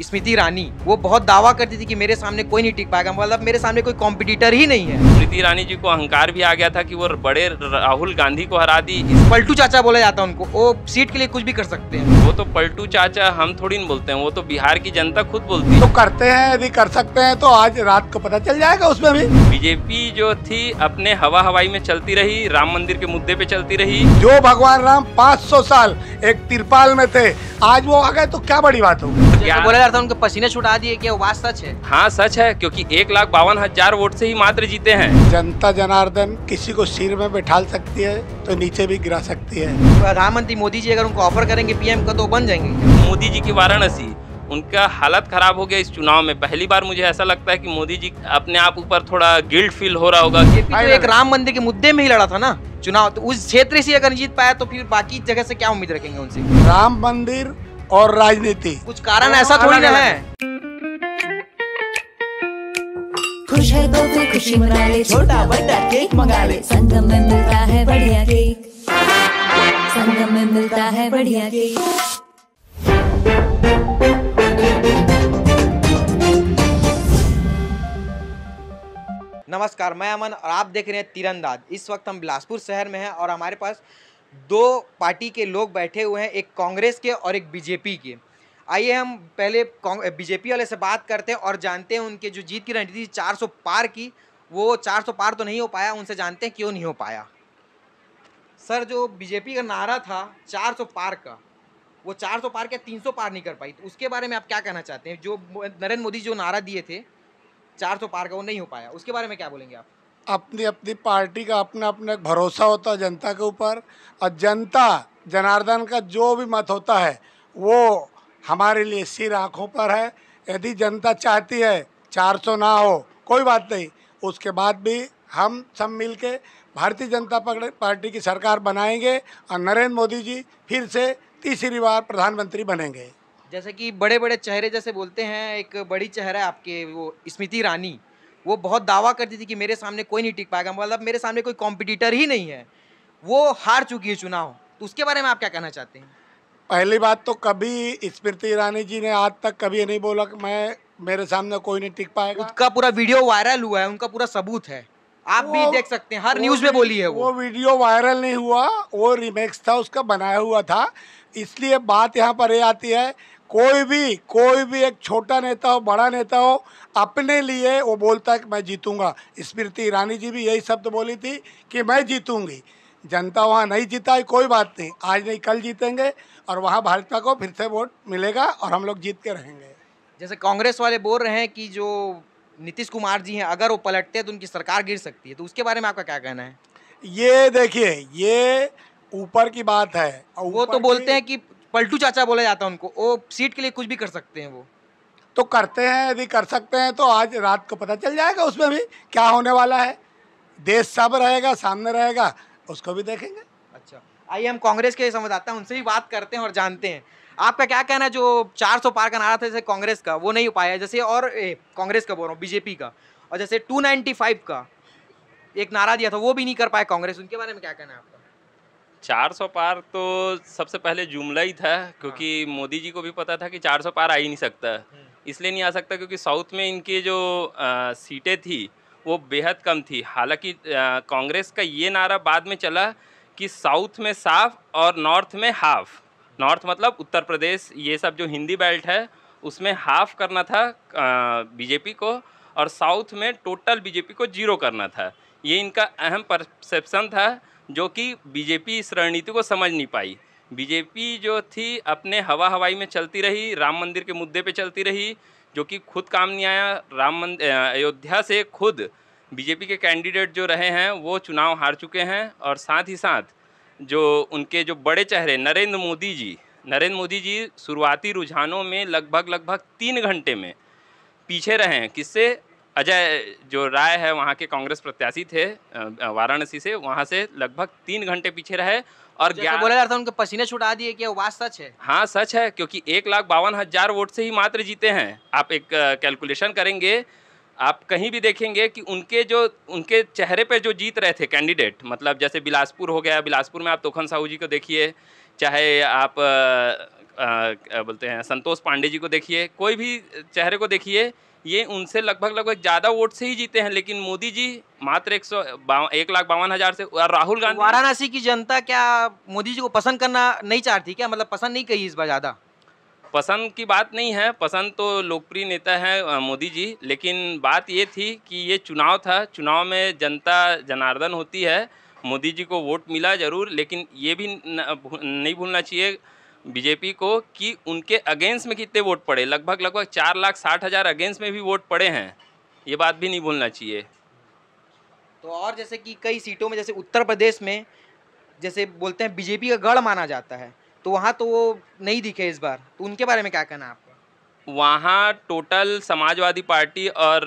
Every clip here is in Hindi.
स्मृति ईरानी, वो बहुत दावा करती थी कि मेरे सामने कोई नहीं टिक पाएगा, मतलब मेरे सामने कोई कॉम्पिटिटर ही नहीं है। स्मृति ईरानी जी को अहंकार भी आ गया था कि वो बड़े राहुल गांधी को हरा दी। पलटू चाचा बोला जाता है उनको, वो सीट के लिए कुछ भी कर सकते हैं। वो तो पलटू चाचा हम थोड़ी न बोलते हैं, वो तो बिहार की जनता खुद बोलती है। तो करते हैं, यदि कर सकते हैं तो आज रात को पता चल जाएगा उसमें भी। बीजेपी जो थी अपने हवा हवाई में चलती रही, राम मंदिर के मुद्दे पे चलती रही। जो भगवान राम 500 साल एक तिरपाल में थे, आज वो आ गए तो क्या बड़ी बात होगी। जैसे बोला जाता है उनके पसीने छुटा दिए, क्या वो बात सच है? हाँ सच है, क्योंकि 1,52,000 वोट से ही मात्र जीते हैं। जनता जनार्दन किसी को सिर में बैठा सकती है तो नीचे भी गिरा सकती है। प्रधानमंत्री मोदी जी अगर उनको ऑफर करेंगे पीएम का तो बन जाएंगे। मोदी जी की वाराणसी, उनका हालत खराब हो गया इस चुनाव में। पहली बार मुझे ऐसा लगता है कि मोदी जी अपने आप ऊपर थोड़ा गिल्ट फील हो रहा होगा। तो एक राम मंदिर के मुद्दे में ही लड़ा था ना चुनाव, तो उस क्षेत्र से अगर जीत पाया तो फिर बाकी जगह से क्या उम्मीद रखेंगे उनसे? राम मंदिर और राजनीति कुछ कारण ऐसा थोड़ी ना है। खुश है तो फिर खुशी मना ले, छोटा बड़ा केक मंगा ले, संगम में मिलता है बढ़िया केक, संगम में मिलता है बढ़िया केक। नमस्कार, मैं अमन और आप देख रहे हैं तीरंदाज। इस वक्त हम बिलासपुर शहर में हैं और हमारे पास दो पार्टी के लोग बैठे हुए हैं, एक कांग्रेस के और एक बीजेपी के। आइए हम पहले बीजेपी वाले से बात करते हैं और जानते हैं उनके जो जीत की रणनीति 400 पार की, वो 400 पार तो नहीं हो पाया, उनसे जानते हैं क्यों नहीं हो पाया। सर, जो बीजेपी का नारा था 400 पार का, वो 400 पार क्या 300 पार नहीं कर पाई, तो उसके बारे में आप क्या कहना चाहते हैं? जो नरेंद्र मोदी जो नारा दिए थे 400 पार का, वो नहीं हो पाया, उसके बारे में क्या बोलेंगे आप? अपनी अपनी पार्टी का अपना अपना भरोसा होता है जनता के ऊपर, और जनता जनार्दन का जो भी मत होता है वो हमारे लिए सिर आँखों पर है। यदि जनता चाहती है 400 ना हो कोई बात नहीं, उसके बाद भी हम सब मिल के भारतीय जनता पार्टी की सरकार बनाएंगे और नरेंद्र मोदी जी फिर से तीसरी बार प्रधानमंत्री बनेंगे। जैसे कि बड़े बड़े चेहरे जैसे बोलते हैं, एक बड़ी चेहरा है आपके वो स्मृति ईरानी, वो बहुत दावा करती थी कि मेरे सामने कोई नहीं टिक पाएगा, मतलब मेरे सामने कोई कॉम्पिटिटर ही नहीं है, वो हार चुकी है चुनाव, तो उसके बारे में आप क्या कहना चाहते हैं? पहली बात तो कभी स्मृति ईरानी जी ने आज तक कभी नहीं बोला कि मेरे सामने कोई नहीं टिक पाएगा। उसका पूरा वीडियो वायरल हुआ है, उनका पूरा सबूत है, आप भी देख सकते हैं, हर न्यूज़ में बोली है। वो वीडियो वायरल नहीं हुआ, वो रिमेक्स था, उसका बनाया हुआ था। इसलिए बात यहाँ पर ये आती है, कोई भी एक छोटा नेता हो बड़ा नेता हो, अपने लिए वो बोलता है कि मैं जीतूंगा। स्मृति ईरानी जी भी यही शब्द बोली थी कि मैं जीतूंगी। जनता वहाँ नहीं जीता है, कोई बात नहीं, आज नहीं कल जीतेंगे और वहाँ भाजपा को फिर से वोट मिलेगा और हम लोग जीत के रहेंगे। जैसे कांग्रेस वाले बोल रहे हैं कि जो नीतीश कुमार जी हैं, अगर वो पलटते हैं तो उनकी सरकार गिर सकती है, तो उसके बारे में आपका क्या कहना है? ये देखिए, ये ऊपर की बात है। वो तो बोलते हैं कि पलटू चाचा बोला जाता है उनको, वो सीट के लिए कुछ भी कर सकते हैं। वो तो करते हैं, यदि कर सकते हैं तो आज रात को पता चल जाएगा उसमें भी क्या होने वाला है। देश सब रहेगा, सामने रहेगा, उसको भी देखेंगे। अच्छा, आइए हम कांग्रेस के संवाददाता उनसे भी बात करते हैं और जानते हैं आपका क्या कहना है। जो 400 पार का नारा था जैसे कांग्रेस का, वो नहीं हो पाया, जैसे और कांग्रेस का बोल रहा हूँ, बीजेपी का, और जैसे 295 का एक नारा दिया था वो भी नहीं कर पाए कांग्रेस, उनके बारे में क्या कहना है आपका? 400 पार तो सबसे पहले जुमला ही था, क्योंकि मोदी जी को भी पता था कि 400 पार आ ही नहीं सकता। इसलिए नहीं आ सकता क्योंकि साउथ में इनकी जो सीटें थी वो बेहद कम थी। हालांकि कांग्रेस का ये नारा बाद में चला कि साउथ में साफ और नॉर्थ में हाफ। नॉर्थ मतलब उत्तर प्रदेश, ये सब जो हिंदी बेल्ट है उसमें हाफ करना था बीजेपी को, और साउथ में टोटल बीजेपी को 0 करना था। ये इनका अहम परसेप्शन था, जो कि बीजेपी इस रणनीति को समझ नहीं पाई। बीजेपी जो थी अपने हवा हवाई में चलती रही, राम मंदिर के मुद्दे पे चलती रही, जो कि खुद काम नहीं आया। अयोध्या से खुद बीजेपी के कैंडिडेट जो रहे हैं वो चुनाव हार चुके हैं, और साथ ही साथ जो उनके जो बड़े चेहरे नरेंद्र मोदी जी शुरुआती रुझानों में लगभग 3 घंटे में पीछे रहे हैं। किससे? अजय जो राय है वहाँ के कांग्रेस प्रत्याशी थे वाराणसी से, वहाँ से लगभग 3 घंटे पीछे रहे। और बोला जाता है उनके पसीने छुटा दिए, क्या वो बात सच है? हाँ सच है, क्योंकि 1,52,000 वोट से ही मात्र जीते हैं। आप एक कैलकुलेशन करेंगे, आप कहीं भी देखेंगे कि उनके चेहरे पे जो जीत रहे थे कैंडिडेट, मतलब जैसे बिलासपुर हो गया, बिलासपुर में आप तोखन साहू जी को देखिए, चाहे आप क्या बोलते हैं, संतोष पांडे जी को देखिए, कोई भी चेहरे को देखिए, ये उनसे लगभग ज़्यादा वोट से ही जीते हैं। लेकिन मोदी जी मात्र 1,52,000 से, और राहुल तो गांधी। वाराणसी की जनता क्या मोदी जी को पसंद करना नहीं चाहती क्या, मतलब पसंद नहीं करी इस बार ज़्यादा? पसंद की बात नहीं है, पसंद तो लोकप्रिय नेता है मोदी जी, लेकिन बात ये थी कि ये चुनाव था, चुनाव में जनता जनार्दन होती है। मोदी जी को वोट मिला ज़रूर, लेकिन ये भी नहीं भूलना चाहिए बीजेपी को कि उनके अगेंस्ट में कितने वोट पड़े। लगभग 4,60,000 अगेंस्ट में भी वोट पड़े हैं, ये बात भी नहीं भूलना चाहिए। तो और जैसे कि कई सीटों में, जैसे उत्तर प्रदेश में, जैसे बोलते हैं बीजेपी का गढ़ माना जाता है, तो वहाँ तो वो नहीं दिखे इस बार, तो उनके बारे में क्या कहना है आपका? वहाँ टोटल समाजवादी पार्टी और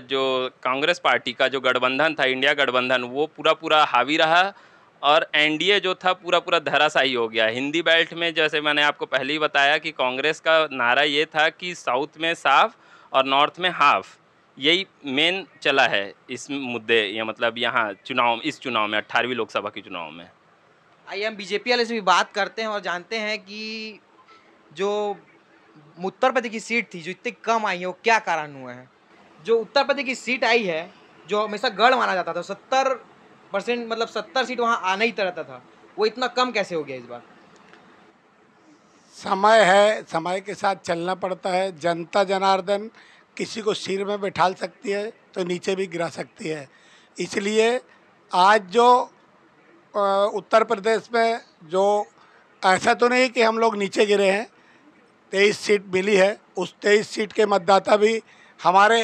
जो कांग्रेस पार्टी का जो गठबंधन था, इंडिया गठबंधन, वो पूरा हावी रहा, और एनडीए जो था पूरा धराशायी हो गया। हिंदी बेल्ट में, जैसे मैंने आपको पहले ही बताया कि कांग्रेस का नारा ये था कि साउथ में साफ और नॉर्थ में हाफ, यही मेन चला है इस मुद्दे, या मतलब यहाँ इस चुनाव में, 18वीं लोकसभा के चुनाव में। आइए हम बीजेपी वाले से भी बात करते हैं और जानते हैं कि जो उत्तर प्रदेश की सीट थी जो इतनी कम आई है, वो क्या कारण हुआ है? जो उत्तर प्रदेश की सीट आई है, जो हमेशा गढ़ माना जाता था, 70%, मतलब 70 सीट वहाँ आना ही रहता था, वो इतना कम कैसे हो गया इस बार? समय है, समय के साथ चलना पड़ता है। जनता जनार्दन किसी को सिर में बैठाल सकती है तो नीचे भी गिरा सकती है। इसलिए आज जो उत्तर प्रदेश में जो, ऐसा तो नहीं कि हम लोग नीचे गिरे हैं, 23 सीट मिली है, उस 23 सीट के मतदाता भी हमारे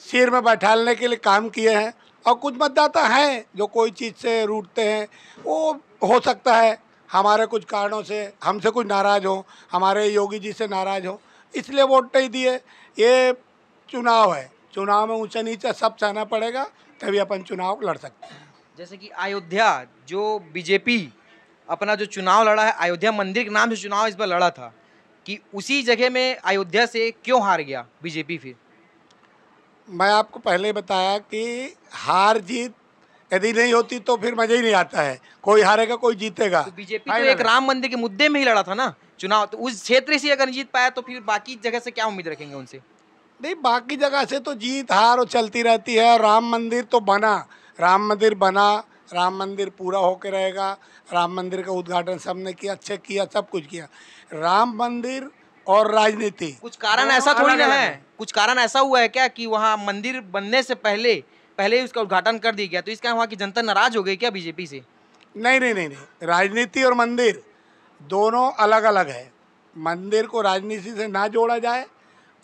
सिर में बैठालने के लिए काम किए हैं। और कुछ मतदाता हैं जो कोई चीज़ से रूठते हैं, वो हो सकता है हमारे कुछ कारणों से हमसे कुछ नाराज़ हो, हमारे योगी जी से नाराज़ हो, इसलिए वोट नहीं दिए। ये चुनाव है, चुनाव में ऊंचा नीचा सब सहना पड़ेगा, तभी अपन चुनाव लड़ सकते हैं। जैसे कि अयोध्या, जो बीजेपी अपना जो चुनाव लड़ा है, अयोध्या मंदिर के नाम से चुनाव इस बार लड़ा था, कि उसी जगह में अयोध्या से क्यों हार गया बीजेपी फिर? मैं आपको पहले ही बताया कि हार जीत यदि नहीं होती तो फिर मज़ा ही नहीं आता है, कोई हारेगा कोई जीतेगा। तो बीजेपी तो एक राम मंदिर के मुद्दे में ही लड़ा था ना चुनाव, तो उस क्षेत्र से अगर जीत पाया तो फिर बाकी जगह से क्या उम्मीद रखेंगे उनसे? नहीं, बाकी जगह से तो जीत हार वो चलती रहती है। और राम मंदिर तो बना, राम मंदिर बना, राम मंदिर पूरा होकर रहेगा। राम मंदिर का उद्घाटन सबने किया, अच्छे किया, सब कुछ किया। राम मंदिर और राजनीति कुछ कारण ऐसा थोड़ी ना है, कुछ कारण ऐसा हुआ है क्या कि वहाँ मंदिर बनने से पहले ही उसका उद्घाटन कर दिया गया, तो इस कारण वहाँ की जनता नाराज हो गई क्या बीजेपी से? नहीं नहीं नहीं नहीं, राजनीति और मंदिर दोनों अलग अलग है। मंदिर को राजनीति से ना जोड़ा जाए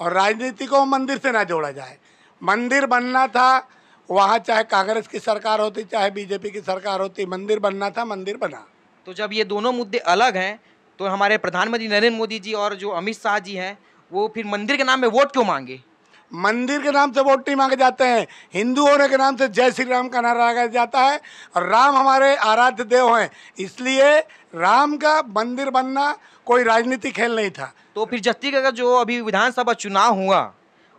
और राजनीति को मंदिर से ना जोड़ा जाए। मंदिर बनना था वहाँ, चाहे कांग्रेस की सरकार होती चाहे बीजेपी की सरकार होती, मंदिर बनना था, मंदिर बना। तो जब ये दोनों मुद्दे अलग हैं, तो हमारे प्रधानमंत्री नरेंद्र मोदी जी और जो अमित शाह जी हैं, वो फिर मंदिर के नाम में वोट क्यों मांगे? मंदिर के नाम से वोट नहीं मांगे जाते हैं, हिंदू होने के नाम से जय श्री राम का नारा लगाया जाता है। और राम हमारे आराध्य देव हैं, इसलिए राम का मंदिर बनना कोई राजनीतिक खेल नहीं था। तो फिर छत्तीसगढ़ का जो अभी विधानसभा चुनाव हुआ,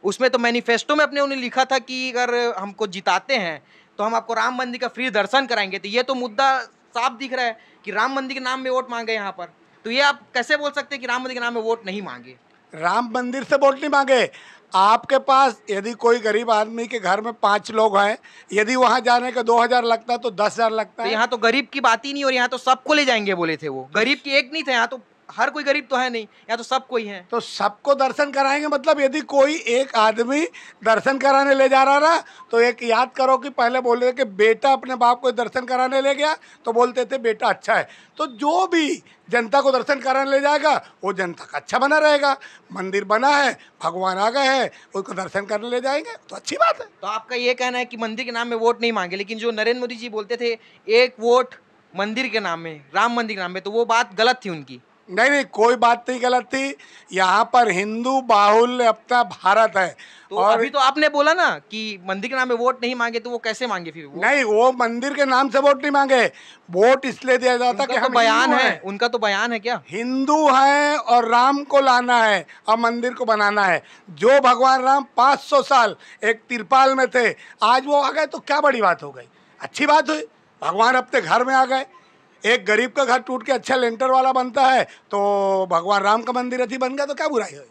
उसमें तो मैनिफेस्टो में अपने उन्हें लिखा था कि अगर हमको जिताते हैं तो हम आपको राम मंदिर का फ्री दर्शन कराएंगे। तो ये तो मुद्दा साफ दिख रहा है कि राम मंदिर के नाम में वोट मांगे यहाँ पर। तो ये आप कैसे बोल सकते हैं कि राम मंदिर के नाम में वोट नहीं मांगे? राम मंदिर से वोट नहीं मांगे। आपके पास यदि कोई गरीब आदमी के घर में 5 लोग हैं, यदि वहाँ जाने का 2,000 लगता है तो 10,000 लगता है। तो यहाँ तो गरीब की बात ही नहीं, और यहाँ तो सबको ले जाएंगे बोले थे वो। गरीब की एक नहीं थे, यहाँ तो हर कोई गरीब तो है नहीं, यहाँ तो सब कोई है। तो सबको दर्शन कराएंगे, मतलब यदि कोई एक आदमी दर्शन कराने ले जा रहा ना, तो एक याद करो कि पहले बोल रहे थे कि बेटा अपने बाप को दर्शन कराने ले गया तो बोलते थे बेटा अच्छा है। तो जो भी जनता को दर्शन कराने ले जाएगा वो जनता का अच्छा बना रहेगा। मंदिर बना है, भगवान आ गए हैं, उसको दर्शन करने ले जाएंगे तो अच्छी बात है। तो आपका ये कहना है कि मंदिर के नाम में वोट नहीं मांगे, लेकिन जो नरेंद्र मोदी जी बोलते थे एक वोट मंदिर के नाम में, राम मंदिर के नाम में, तो वो बात गलत थी उनकी? नहीं नहीं, कोई बात नहीं गलत थी। यहाँ पर हिंदू बाहुल्य अपना भारत है। तो और अभी तो आपने बोला ना कि मंदिर के नाम में वोट नहीं मांगे, तो वो कैसे मांगे फिर? वो नहीं, वो मंदिर के नाम से वोट नहीं मांगे, वोट इसलिए दिया जाता कि उनका तो हम बयान हिंदू है, हैं। उनका तो बयान है क्या? हिंदू हैं और राम को लाना है और मंदिर को बनाना है। जो भगवान राम 500 साल एक तिरपाल में थे, आज वो आ गए तो क्या बड़ी बात हो गई? अच्छी बात हुई, भगवान अपने घर में आ गए। एक गरीब का घर टूट के अच्छा लेंटर वाला बनता है तो भगवान राम का मंदिर अति बन गया तो क्या बुराई है?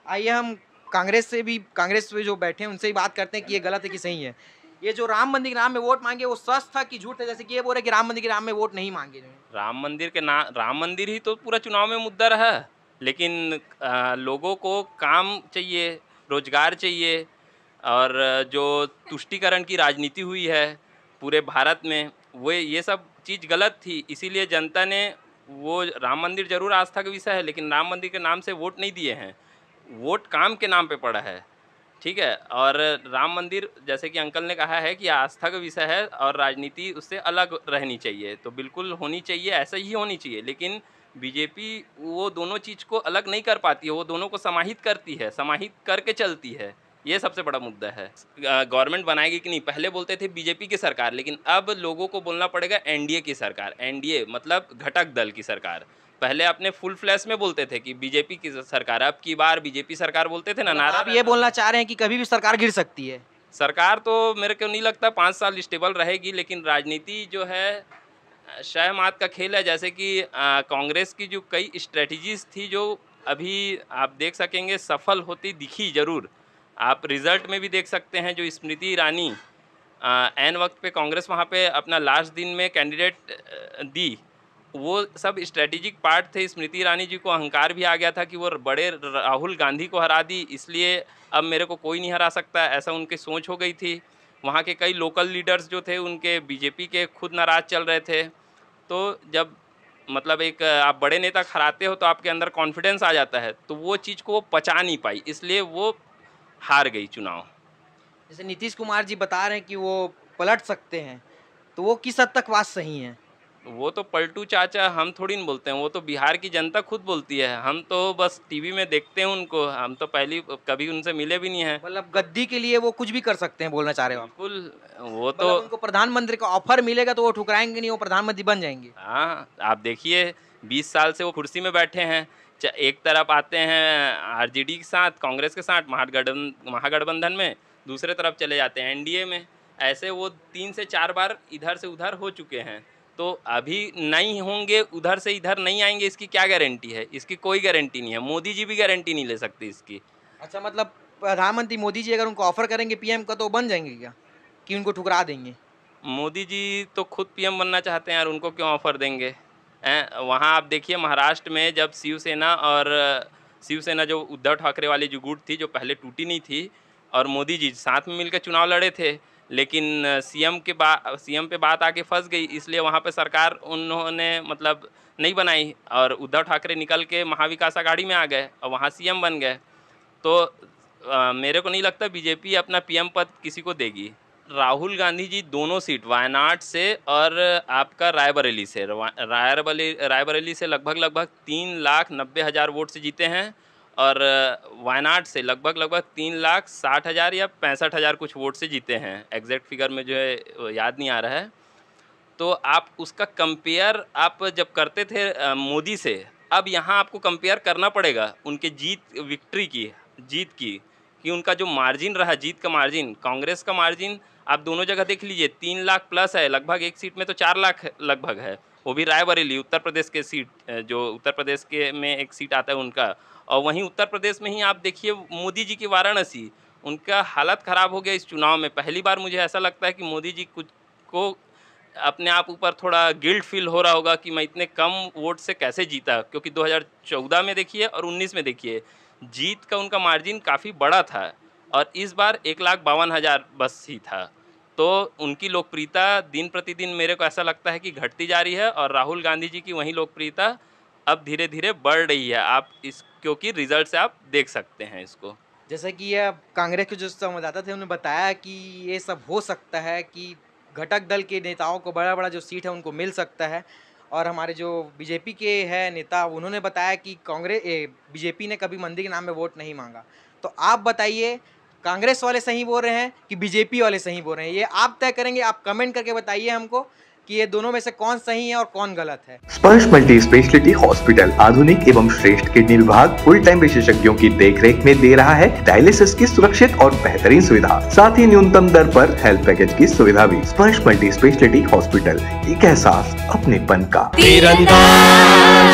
आइए हम कांग्रेस में जो बैठे हैं उनसे ही बात करते हैं कि ये गलत है कि सही है। ये जो राम मंदिर के नाम में वोट मांगे वो सच था कि झूठ था? जैसे कि ये बोल रहे कि राम मंदिर के नाम में वोट नहीं मांगे जो है। राम मंदिर ही तो पूरा चुनाव में मुद्दा रहा, लेकिन लोगों को काम चाहिए, रोजगार चाहिए, और जो तुष्टीकरण की राजनीति हुई है पूरे भारत में, वो ये सब चीज़ गलत थी। इसीलिए जनता ने वो राम मंदिर जरूर आस्था का विषय है, लेकिन राम मंदिर के नाम से वोट नहीं दिए हैं, वोट काम के नाम पे पड़ा है। ठीक है, और राम मंदिर जैसे कि अंकल ने कहा है कि आस्था का विषय है और राजनीति उससे अलग रहनी चाहिए, तो बिल्कुल होनी चाहिए, ऐसा ही होनी चाहिए। लेकिन बीजेपी वो दोनों चीज़ को अलग नहीं कर पाती है, वो दोनों को समाहित करती है, समाहित करके चलती है। ये सबसे बड़ा मुद्दा है। गवर्नमेंट बनाएगी कि नहीं, पहले बोलते थे बीजेपी की सरकार, लेकिन अब लोगों को बोलना पड़ेगा एनडीए की सरकार। एनडीए मतलब घटक दल की सरकार। पहले अपने फुल फ्लैश में बोलते थे कि बीजेपी की सरकार, अब की बार बीजेपी सरकार बोलते थे ना, नारा। आप ये बोलना चाह रहे हैं कि कभी भी सरकार गिर सकती है? सरकार तो मेरे को नहीं लगता 5 साल स्टेबल रहेगी, लेकिन राजनीति जो है शह मात का खेल है। जैसे कि कांग्रेस की जो कई स्ट्रेटजीज थी जो अभी आप देख सकेंगे सफल होती दिखी जरूर। आप रिजल्ट में भी देख सकते हैं, जो स्मृति ईरानी एन वक्त पे कांग्रेस वहाँ पे अपना लास्ट दिन में कैंडिडेट दी, वो सब स्ट्रेटेजिक पार्ट थे। स्मृति ईरानी जी को अहंकार भी आ गया था कि वो बड़े राहुल गांधी को हरा दी, इसलिए अब मेरे को कोई नहीं हरा सकता, ऐसा उनकी सोच हो गई थी। वहाँ के कई लोकल लीडर्स जो थे उनके बीजेपी के खुद नाराज़ चल रहे थे। तो जब मतलब एक आप बड़े नेता हराते हो तो आपके अंदर कॉन्फिडेंस आ जाता है, तो वो चीज़ को वो पचा नहीं पाई, इसलिए वो हार गई चुनाव। जैसे नीतीश कुमार जी बता रहे हैं कि वो पलट सकते हैं, तो वो किस हद तक बात सही है? वो तो पलटू चाचा हम थोड़ी न बोलते हैं, वो तो बिहार की जनता खुद बोलती है। हम तो बस टीवी में देखते हैं उनको, हम तो पहली कभी उनसे मिले भी नहीं हैं। मतलब गद्दी के लिए वो कुछ भी कर सकते हैं, बोलना चाह रहे हो आप? बिल्कुल, वो तो मतलब उनको प्रधानमंत्री का ऑफर मिलेगा तो वो ठुकराएंगे नहीं, वो प्रधानमंत्री बन जाएंगे। हाँ, आप देखिए 20 साल से वो कुर्सी में बैठे हैं। एक तरफ आते हैं आरजेडी के साथ, कांग्रेस के साथ महागठबंधन में, दूसरे तरफ चले जाते हैं एनडीए में। ऐसे वो 3 से 4 बार इधर से उधर हो चुके हैं, तो अभी नहीं होंगे, उधर से इधर नहीं आएंगे, इसकी क्या गारंटी है? इसकी कोई गारंटी नहीं है। मोदी जी भी गारंटी नहीं ले सकते इसकी। अच्छा, मतलब प्रधानमंत्री मोदी जी अगर उनको ऑफर करेंगे पीएम का तो बन जाएंगे क्या, कि उनको ठुकरा देंगे? मोदी जी तो खुद पीएम बनना चाहते हैं यार, उनको क्यों ऑफर देंगे? वहाँ आप देखिए महाराष्ट्र में जब शिवसेना जो उद्धव ठाकरे वाली जो गुट थी, जो पहले टूटी नहीं थी, और मोदी जी साथ में मिलकर चुनाव लड़े थे, लेकिन सीएम पे बात आके फंस गई, इसलिए वहाँ पे सरकार उन्होंने मतलब नहीं बनाई, और उद्धव ठाकरे निकल के महाविकास आघाड़ी में आ गए और वहाँ सीएम बन गए। तो मेरे को नहीं लगता बीजेपी अपना पीएम पद किसी को देगी। राहुल गांधी जी दोनों सीट वायनाड से और आपका रायबरेली से, रायबरेली से लगभग 3,90,000 वोट से जीते हैं, और वायनाड से लगभग 3,60,000 या 65,000 कुछ वोट से जीते हैं। एग्जैक्ट फिगर में जो है याद नहीं आ रहा है। तो आप उसका कंपेयर आप जब करते थे मोदी से, अब यहाँ आपको कंपेयर करना पड़ेगा उनके विक्ट्री की, जीत की, कि उनका जो मार्जिन रहा, जीत का मार्जिन, कांग्रेस का मार्जिन आप दोनों जगह देख लीजिए, 3 लाख प्लस है, लगभग एक सीट में तो 4 लाख लगभग है, वो भी रायबरेली उत्तर प्रदेश के सीट, जो उत्तर प्रदेश के में एक सीट आता है उनका। और वहीं उत्तर प्रदेश में ही आप देखिए मोदी जी की वाराणसी, उनका हालत ख़राब हो गया इस चुनाव में। पहली बार मुझे ऐसा लगता है कि मोदी जी कुछ को अपने आप ऊपर थोड़ा गिल्ट फील हो रहा होगा कि मैं इतने कम वोट से कैसे जीता, क्योंकि 2014 में देखिए और 19 में देखिए जीत का उनका मार्जिन काफ़ी बड़ा था, और इस बार 1,52,000 बस ही था। तो उनकी लोकप्रियता दिन प्रतिदिन मेरे को ऐसा लगता है कि घटती जा रही है, और राहुल गांधी जी की वही लोकप्रियता अब धीरे धीरे बढ़ रही है। आप क्योंकि रिजल्ट से आप देख सकते हैं इसको। जैसे कि ये कांग्रेस के जो संवाददाता थे उन्होंने बताया कि ये सब हो सकता है कि घटक दल के नेताओं को बड़ा जो सीट है उनको मिल सकता है, और हमारे जो बीजेपी के हैं नेता उन्होंने बताया कि बीजेपी ने कभी मंदिर के नाम में वोट नहीं मांगा। तो आप बताइए, कांग्रेस वाले सही बोल रहे हैं कि बीजेपी वाले सही बोल रहे हैं? ये आप तय करेंगे, आप कमेंट करके बताइए हमको। कि ये दोनों में से कौन सही है और कौन गलत है। स्पर्श मल्टी स्पेशलिटी हॉस्पिटल आधुनिक एवं श्रेष्ठ किडनी विभाग फुल टाइम विशेषज्ञों की देखरेख में दे रहा है डायलिसिस की सुरक्षित और बेहतरीन सुविधा, साथ ही न्यूनतम दर पर हेल्थ पैकेज की सुविधा भी। स्पर्श मल्टी स्पेशलिटी हॉस्पिटल, एक एहसास अपनेपन का। तीरंदाज।